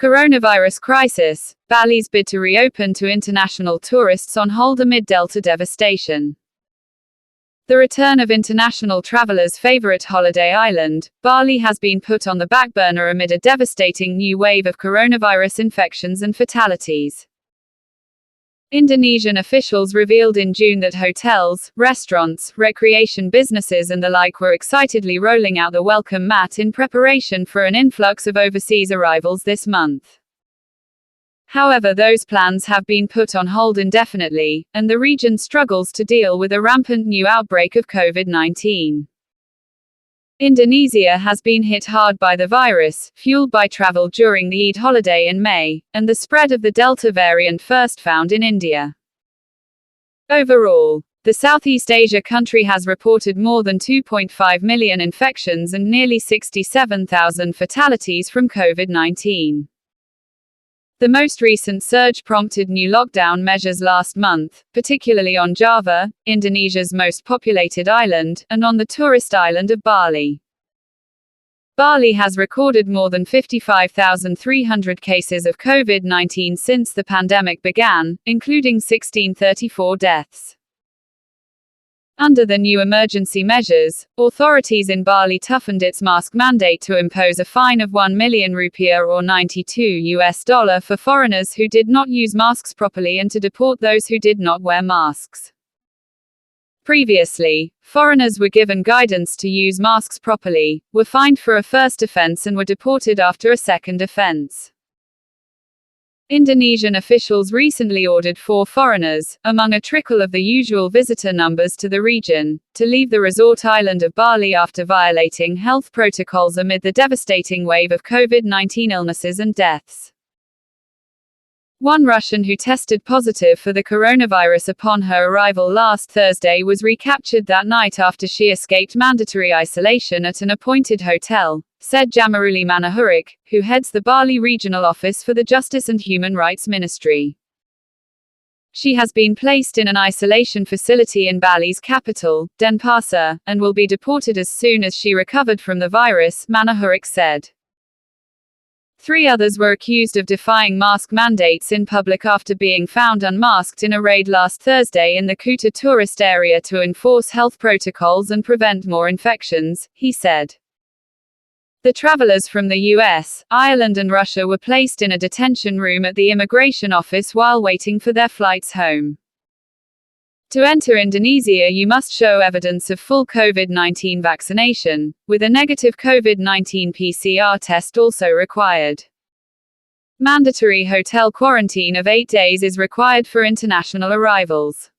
Coronavirus crisis. Bali's bid to reopen to international tourists on hold amid Delta devastation. The return of international travelers' favorite holiday island, Bali has been put on the backburner amid a devastating new wave of coronavirus infections and fatalities. Indonesian officials revealed in June that hotels, restaurants, recreation businesses and the like were excitedly rolling out the welcome mat in preparation for an influx of overseas arrivals this month. However, those plans have been put on hold indefinitely, and the region struggles to deal with a rampant new outbreak of COVID-19. Indonesia has been hit hard by the virus, fueled by travel during the Eid holiday in May, and the spread of the Delta variant first found in India. Overall, the Southeast Asia country has reported more than 2.5 million infections and nearly 67,000 fatalities from COVID-19. The most recent surge prompted new lockdown measures last month, particularly on Java, Indonesia's most populated island, and on the tourist island of Bali. Bali has recorded more than 55,300 cases of COVID-19 since the pandemic began, including 1,634 deaths. Under the new emergency measures, authorities in Bali toughened its mask mandate to impose a fine of 1 million rupiah or $92 for foreigners who did not use masks properly and to deport those who did not wear masks. Previously, foreigners were given guidance to use masks properly, were fined for a first offense and were deported after a second offense. Indonesian officials recently ordered 4 foreigners, among a trickle of the usual visitor numbers to the region, to leave the resort island of Bali after violating health protocols amid the devastating wave of COVID-19 illnesses and deaths. One Russian who tested positive for the coronavirus upon her arrival last Thursday was recaptured that night after she escaped mandatory isolation at an appointed hotel, said Jamaruli Manahurik, who heads the Bali Regional Office for the Justice and Human Rights Ministry. She has been placed in an isolation facility in Bali's capital, Denpasar, and will be deported as soon as she recovered from the virus, Manahurik said. 3 others were accused of defying mask mandates in public after being found unmasked in a raid last Thursday in the Kuta tourist area to enforce health protocols and prevent more infections, he said. The travelers from the US, Ireland and Russia were placed in a detention room at the immigration office while waiting for their flights home. To enter Indonesia, you must show evidence of full COVID-19 vaccination, with a negative COVID-19 PCR test also required. Mandatory hotel quarantine of 8 days is required for international arrivals.